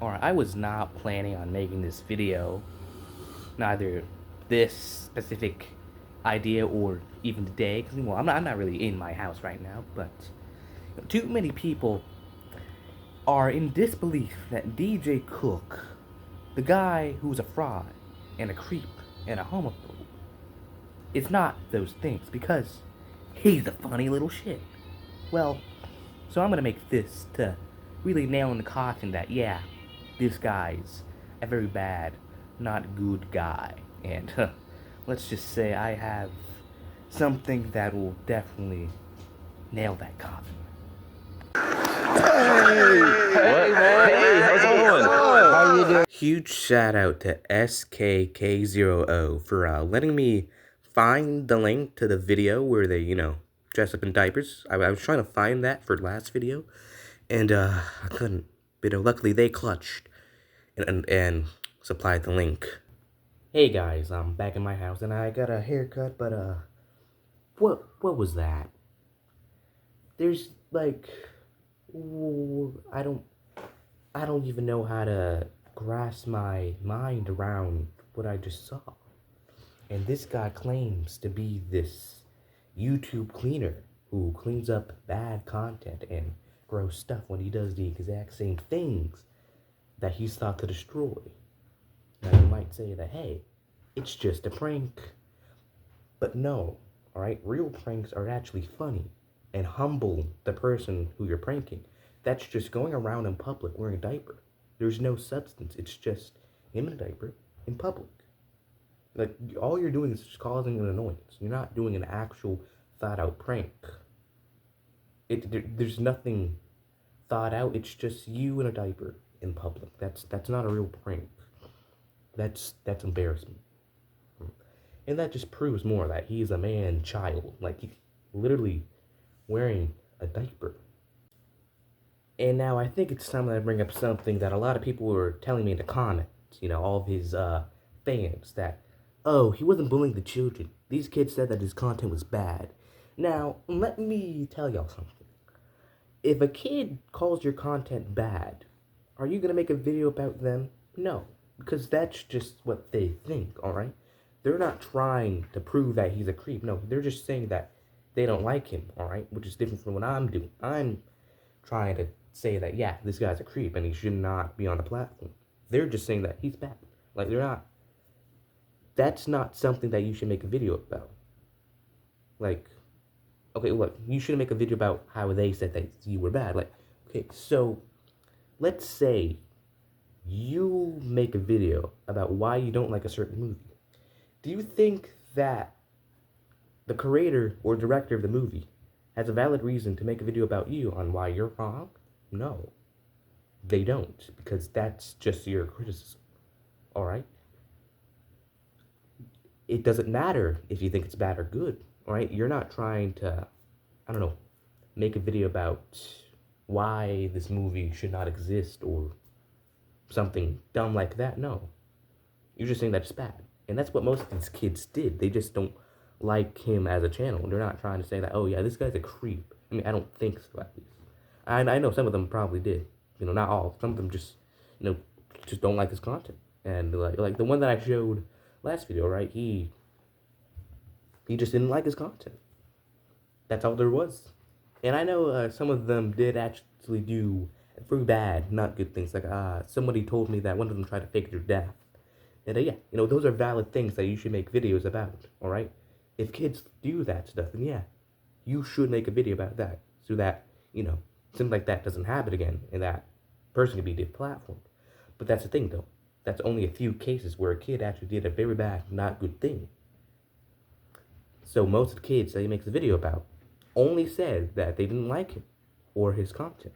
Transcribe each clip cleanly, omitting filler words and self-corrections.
Alright, I was not planning on making this video, neither this specific idea or even today, because well, I'm not really in my house right now, but too many people are in disbelief that DJ Cook, the guy who's a fraud and a creep and a homophobe, is not those things because he's a funny little shit. Well, so I'm gonna make this to really nail in the coffin that, yeah, this guy's a very bad, not good guy. And let's just say I have something that will definitely nail that coffin. Hey, man. Hey, how's it going? How you doing? Huge shout out to SKK0O for letting me find the link to the video where they, dress up in diapers. I was trying to find that for last video, and I couldn't. But luckily they clutched and supplied the link. Hey guys, I'm back in my house and I got a haircut, but what was that? There's like, I don't even know how to grasp my mind around what I just saw. And this guy claims to be this YouTube cleaner who cleans up bad content and gross stuff when he does the exact same things that he's thought to destroy. Now you might say that, hey, it's just a prank. But no, alright? Real pranks are actually funny and humble the person who you're pranking. That's just going around in public wearing a diaper. There's no substance. It's just him in a diaper in public. Like, all you're doing is just causing an annoyance. You're not doing an actual thought-out prank. There's nothing thought out. It's just you in a diaper in public. That's not a real prank. That's embarrassment. And that just proves more that he's a man-child. Like, he's literally wearing a diaper. And now I think it's time that I bring up something that a lot of people were telling me in the comments. All of his fans that, oh, he wasn't bullying the children. These kids said that his content was bad. Now, let me tell y'all something. If a kid calls your content bad, are you going to make a video about them? No, because that's just what they think, alright? They're not trying to prove that he's a creep. No, they're just saying that they don't like him, alright? Which is different from what I'm doing. I'm trying to say that, yeah, this guy's a creep and he should not be on the platform. They're just saying that he's bad. Like, they're not. That's not something that you should make a video about. Like, okay, look, you shouldn't make a video about how they said that you were bad. Like, okay, so let's say you make a video about why you don't like a certain movie. Do you think that the creator or director of the movie has a valid reason to make a video about you on why you're wrong? No, they don't, because that's just your criticism, all right? It doesn't matter if you think it's bad or good, all right? You're not trying to, I don't know, make a video about why this movie should not exist or something dumb like that. No, you're just saying that it's bad. And that's what most of these kids did. They just don't like him as a channel. They're not trying to say that, oh yeah, this guy's a creep. I mean, I don't think so, at least. I know some of them probably did. Not all. Some of them just, just don't like his content. And like the one that I showed last video, right? He just didn't like his content. That's all there was. And I know some of them did actually do very bad, not good things. Like, somebody told me that one of them tried to fake their death. And yeah, those are valid things that you should make videos about, alright? If kids do that stuff, then yeah, you should make a video about that. So that, something like that doesn't happen again, and that person can be deplatformed. But that's the thing, though. That's only a few cases where a kid actually did a very bad, not good thing. So most of the kids that he makes a video about only said that they didn't like him or his content.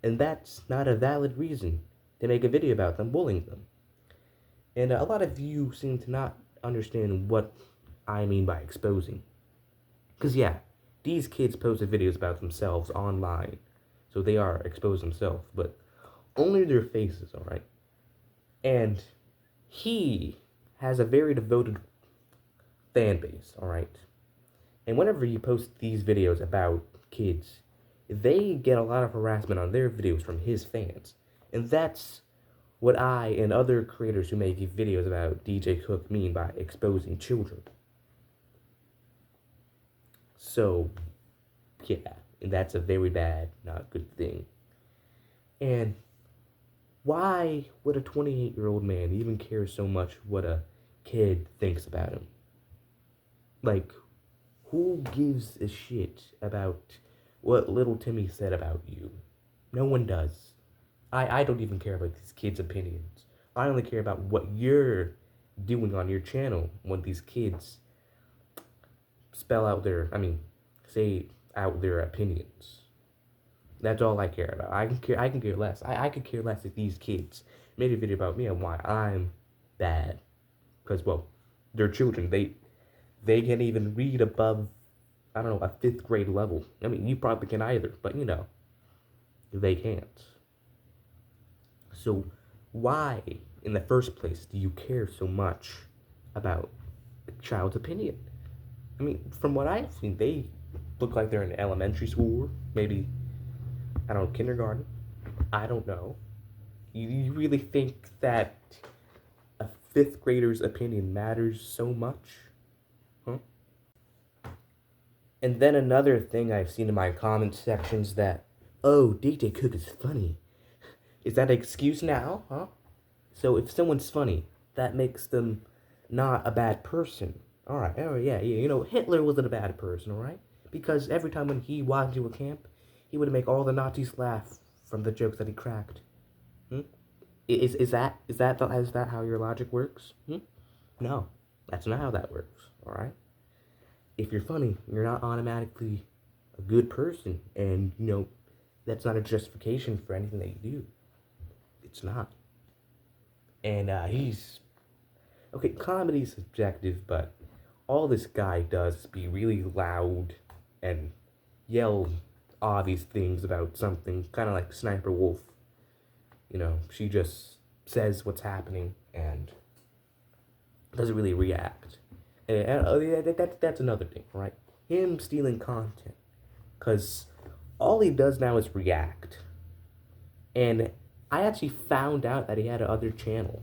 And that's not a valid reason to make a video about them bullying them. And a lot of you seem to not understand what I mean by exposing. Because yeah, these kids posted videos about themselves online. So they are exposing themselves, but only their faces, alright? And he has a very devoted fan base, alright? And whenever he posts these videos about kids, they get a lot of harassment on their videos from his fans. And that's what I and other creators who make videos about DJ Cook mean by exposing children. So, yeah, and that's a very bad, not good thing. And why would a 28-year-old man even care so much what a kid thinks about him? Like, who gives a shit about what little Timmy said about you? No one does. I don't even care about these kids' opinions. I only care about what you're doing on your channel when these kids say out their opinions. That's all I care about. I can care less. I could care less if these kids made a video about me and why I'm bad. Because, well, they're children. They can't even read above, I don't know, a 5th grade level. I mean, you probably can either, but they can't. So why, in the first place, do you care so much about a child's opinion? I mean, from what I've seen, they look like they're in elementary school, maybe, I don't know, kindergarten. I don't know. You really think that a 5th grader's opinion matters so much? Huh? And then another thing I've seen in my comment sections that, oh, DJ Cook is funny. Is that an excuse now, huh? So if someone's funny, that makes them not a bad person. Alright, oh yeah, Hitler wasn't a bad person, alright? Because every time when he walked into a camp, he would make all the Nazis laugh from the jokes that he cracked. Is that how your logic works? No, that's not how that works, alright? If you're funny, you're not automatically a good person, and, that's not a justification for anything that you do. It's not. And okay, comedy's subjective, but all this guy does is be really loud and yell obvious things about something, kind of like Sniper Wolf. She just says what's happening and doesn't really react. And that's another thing, right? Him stealing content. Because all he does now is react. And I actually found out that he had another channel.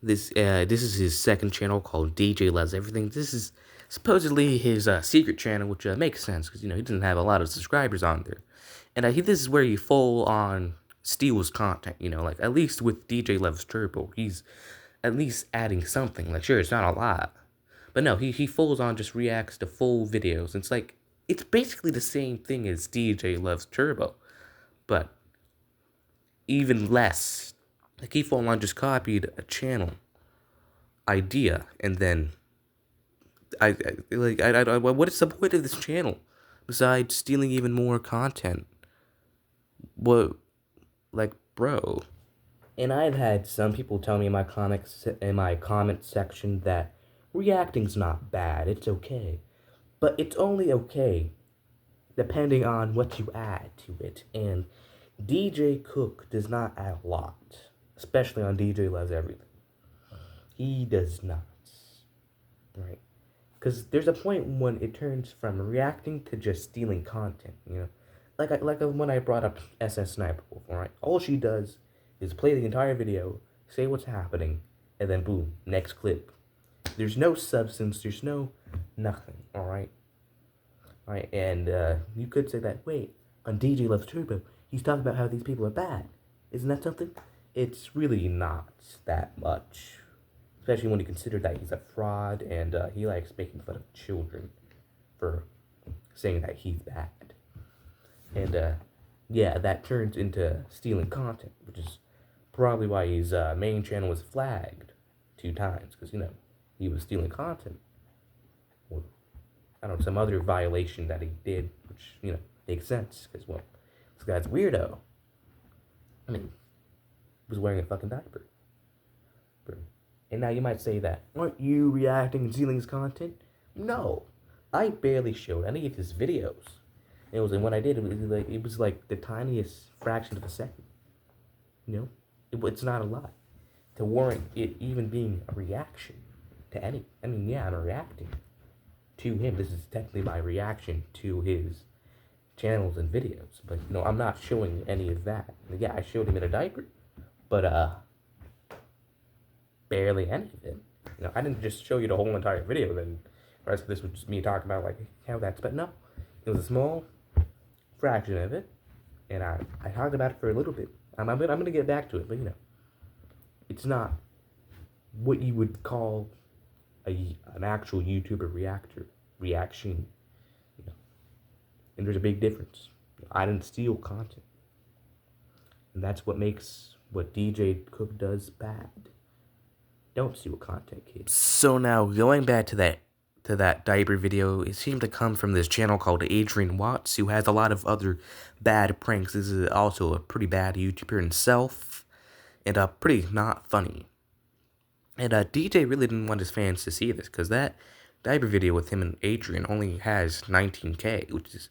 This is his second channel called DJ Loves Everything. This is supposedly his secret channel, which makes sense because he doesn't have a lot of subscribers on there. And this is where he full on steals content. Like at least with DJ Loves Turbo, he's at least adding something. Like sure, it's not a lot, but no, he fulls on just reacts to full videos. It's like it's basically the same thing as DJ Loves Turbo, but even less. Like he full on just copied a channel idea and then what is the point of this channel besides stealing even more content? What, like, bro? And I've had some people tell me in my comment section that reacting's not bad, it's okay. But it's only okay depending on what you add to it. And DJ Cook does not add a lot, especially on DJ Loves Everything. He does not. Right? Because there's a point when it turns from reacting to just stealing content, Like when I brought up SS Sniper Wolf, alright? All she does is play the entire video, say what's happening, and then boom, next clip. There's no substance, there's no nothing, alright? Alright, and you could say that, wait, on DJ Loves Turbo, he's talking about how these people are bad. Isn't that something? It's really not that much. Especially when you consider that he's a fraud and he likes making fun of children for saying that he's bad. And yeah, that turns into stealing content, which is probably why his main channel was flagged 2 times, because, he was stealing content. Or, I don't know, some other violation that he did, which, makes sense, because, well, this guy's weirdo. I mean, he was wearing a fucking diaper. And now you might say that, aren't you reacting and stealing his content? No, I barely showed any of his videos. And when I did, it was like the tiniest fraction of a second. It's not a lot to warrant it even being a reaction to any. I mean, yeah, I'm reacting to him. This is technically my reaction to his channels and videos. But, you know, I'm not showing any of that. Yeah, I showed him in a diaper, but, barely any of it. You know, I didn't just show you the whole entire video, then the rest of this was just me talking about, like, how that's, but no. It was a small fraction of it, and I talked about it for a little bit. I'm gonna get back to it, but, you know, it's not what you would call an actual YouTuber reaction, you know, and there's a big difference. I didn't steal content, and that's what makes what DJ Cook does bad. Don't steal content, kids. So now, going back to that diaper video, it seemed to come from this channel called Adrian Watts, who has a lot of other bad pranks. This is also a pretty bad YouTuber himself, and pretty not funny. And DJ really didn't want his fans to see this, because that diaper video with him and Adrian only has 19K, which is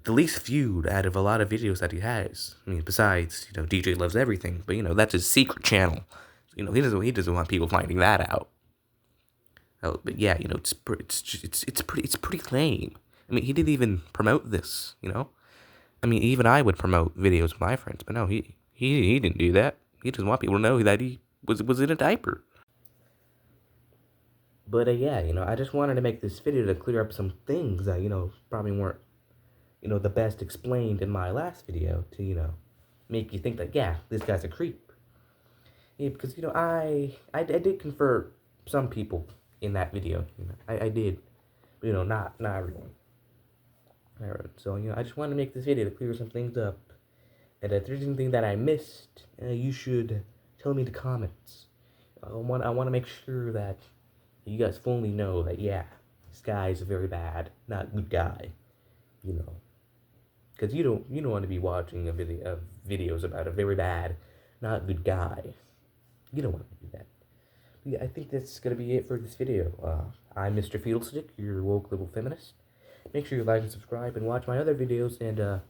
the least viewed out of a lot of videos that he has. I mean, besides, you know, DJ Loves Everything, but, you know, that's his secret channel. You know, he doesn't want people finding that out. Oh, but yeah, you know, it's pretty lame. I mean, he didn't even promote this, you know? I mean, even I would promote videos with my friends, but no, he didn't do that. He just want people to know that he was in a diaper. But yeah, you know, I just wanted to make this video to clear up some things that, you know, probably weren't, you know, the best explained in my last video to, you know, make you think that, yeah, this guy's a creep. Yeah, because, you know, I did convert some people in that video, you know, I did, but, you know, not everyone. Alright, so, you know, I just wanted to make this video to clear some things up, and if there's anything that I missed, you should tell me in the comments. I want to make sure that you guys fully know that, yeah, this guy is a very bad, not good guy, you know, because you don't want to be watching a video of videos about a very bad, not good guy. You don't want to do that. But yeah, I think that's gonna be it for this video. I'm Mr.Feedlestick, your woke little feminist. Make sure you like and subscribe and watch my other videos, and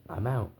I'm out.